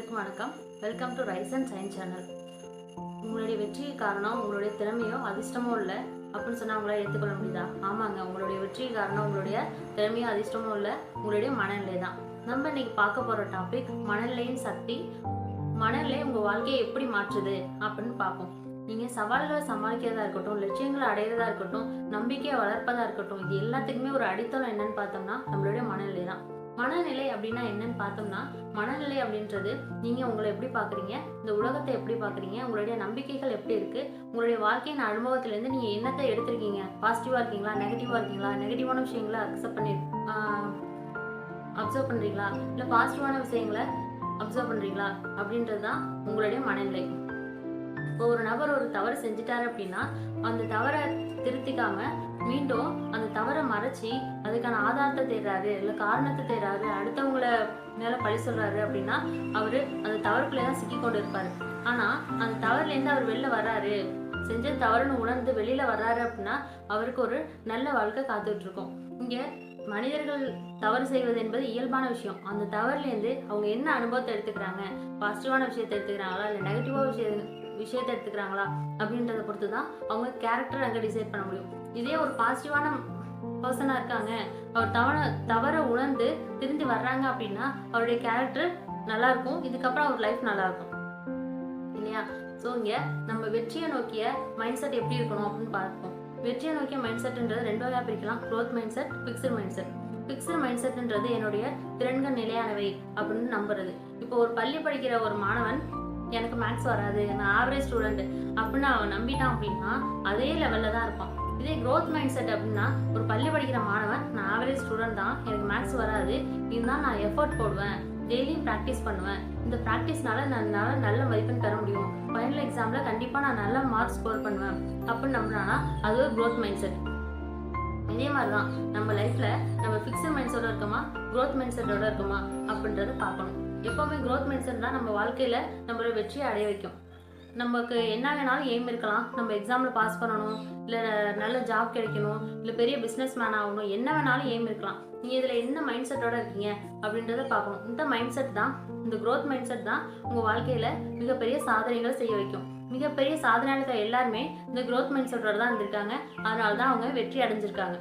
அனைவருக்கும் வணக்கம். Welcome to rise and shine channel. உங்களுடைய வெற்றிக்கு காரணம் உங்களுடைய திறமையோ அதிர்ஷ்டமோ இல்லை அப்படின்னு சொன்னால் உங்களால் ஏற்றுக்கொள்ள முடியுதா? ஆமாங்க, உங்களுடைய வெற்றிக்கு காரணம் உங்களுடைய திறமையோ அதிர்ஷ்டமோ இல்லை, உங்களுடைய மனநிலை தான். நம்ம இன்னைக்கு பார்க்க போகிற டாபிக் மனநிலையின் சக்தி. மனநிலை உங்கள் வாழ்க்கையை எப்படி மாற்றுது அப்படின்னு பார்ப்போம். நீங்கள் சவால்களை சமாளிக்கிறதா இருக்கட்டும், லட்சியங்களை அடையிறதா இருக்கட்டும், நம்பிக்கையை வளர்ப்பதா இருக்கட்டும், இது எல்லாத்துக்குமே ஒரு அடித்தளம் என்னன்னு பார்த்தோம்னா நம்மளுடைய மனநிலை தான். மனநிலை அப்படின்னா என்னன்னு பார்த்தோம்னா, மனநிலை அப்படின்றது நீங்கள் உங்களை எப்படி பார்க்குறீங்க, இந்த உலகத்தை எப்படி பார்க்குறீங்க, உங்களுடைய நம்பிக்கைகள் எப்படி இருக்குது, உங்களுடைய வாழ்க்கையின் அனுபவத்திலேருந்து நீங்கள் என்னத்தை எடுத்திருக்கீங்க, பாசிட்டிவாக இருக்கீங்களா, நெகட்டிவாக இருக்கீங்களா, நெகட்டிவான விஷயங்களை அப்சர்வ் பண்ணுறீங்களா, இல்லை பாசிட்டிவான விஷயங்களை அப்சர்வ் பண்ணுறீங்களா அப்படின்றது தான் உங்களுடைய மனநிலை. இப்போ ஒரு நபர் ஒரு தவறு செஞ்சுட்டாரு அப்படின்னா அந்த தவறை திருத்திக்காம மீண்டும் அந்த தவறை மறைச்சி அதுக்கான ஆதாரத்தை தேடுறாரு, இல்லை காரணத்தை தேடுறாரு, அடுத்தவங்கள மேல பழி சொல்றாரு அப்படின்னா அவரு அந்த தவறுக்குள்ளே தான் சிக்கி கொண்டு இருப்பாரு. ஆனா அந்த தவறுலேருந்து அவர் வெளில வர்றாரு, செஞ்ச தவறுன்னு உணர்ந்து வெளியில வர்றாரு அப்படின்னா அவருக்கு ஒரு நல்ல வாழ்க்கை காத்துட்டு இருக்கும். இங்க மனிதர்கள் தவறு செய்வது என்பது இயல்பான விஷயம். அந்த தவறுலேருந்து அவங்க என்ன அனுபவத்தை எடுத்துக்கிறாங்க, பாசிட்டிவான விஷயத்தை எடுத்துக்கிறாங்களா, இல்லை நெகட்டிவான விஷயத்தை எடுத்துக்கிறாங்களா அப்படின்றத பொறுத்து தான் அவங்க கேரக்டர் அங்கே டிசைட் பண்ண முடியும். இதே ஒரு பாசிட்டிவான பர்சனாக இருக்காங்க, அவர் தவறை உணர்ந்து திரும்பி வர்றாங்க அப்படின்னா அவருடைய கேரக்டர் நல்லா இருக்கும், இதுக்கப்புறம் அவர் லைஃப் நல்லா இருக்கும் இல்லையா? ஸோ இங்கே நம்ம வெற்றியை நோக்கிய மைண்ட் செட் எப்படி இருக்கணும் அப்படின்னு பார்ப்போம். வெற்றியை நோக்கிய மைண்ட் செட்ன்றது ரெண்டு வகையாக பிரிக்கலாம். Growth mindset, fixed mindset. Fixed mind செட்ன்றது என்னுடைய திறன்கள் நிலையானவை அப்படின்னு நம்புறது. இப்போ ஒரு பள்ளி படிக்கிற ஒரு மாணவன் எனக்கு மேக்ஸ் வராது, நான் ஆவரேஜ் ஸ்டூடெண்ட் அப்படின்னு அவன் நம்பிட்டான் அப்படின்னா அதே லெவலில் தான் இருப்பான். இதே க்ரோத் மைண்ட் செட் அப்படின்னா ஒரு பள்ளி படிக்கிற மாணவன் நான் ஆவரேஜ் ஸ்டூடெண்ட் தான், எனக்கு மேக்ஸ் வராது, இருந்தால் நான் எஃபர்ட் போடுவேன், டெய்லியும் ப்ராக்டிஸ் பண்ணுவேன், இந்த ப்ராக்டிஸ்னால நான் நல்ல மதிப்பெண் பெற முடியும், ஃபைனல் எக்ஸாமில் கண்டிப்பாக நான் நல்ல மார்க் ஸ்கோர் பண்ணுவேன் அப்படின்னு நம்பினானா அது ஒரு க்ரோத் மைண்ட் செட். இதே மாதிரி தான் நம்ம லைஃப்பில் நம்ம ஃபிக்ஸ்டு மைண்ட் செட்டோட இருக்கோமா, க்ரோத் மைண்ட் செட்டோட இருக்கோமா அப்படின்றத பார்க்கணும். எப்போவுமே க்ரோத் மைண்ட் செட் தான் நம்ம வாழ்க்கையில் நம்மளோட வெற்றியை அடைய வைக்கும். நமக்கு என்ன வேணாலும் எய்ம் இருக்கலாம், நம்ம எக்ஸாமில் பாஸ் பண்ணணும், இல்லை நல்ல ஜாப் கிடைக்கணும், இல்லை பெரிய பிஸ்னஸ் மேன் ஆகணும், என்ன வேணாலும் எய்ம் இருக்கலாம். நீங்கள் இதில் என்ன மைண்ட் செட்டோட இருக்கீங்க அப்படின்றத பார்க்கணும். இந்த மைண்ட் செட் தான், இந்த க்ரோத் மைண்ட் செட் தான் உங்கள் வாழ்க்கையில் மிகப்பெரிய சாதனைகளை செய்ய வைக்கும். மிகப்பெரிய சாதனையாளர்கள் எல்லாருமே இந்த க்ரோத் மைண்ட் செட்டோட தான் இருந்திருக்காங்க, அதனால தான் அவங்க வெற்றி அடைஞ்சிருக்காங்க.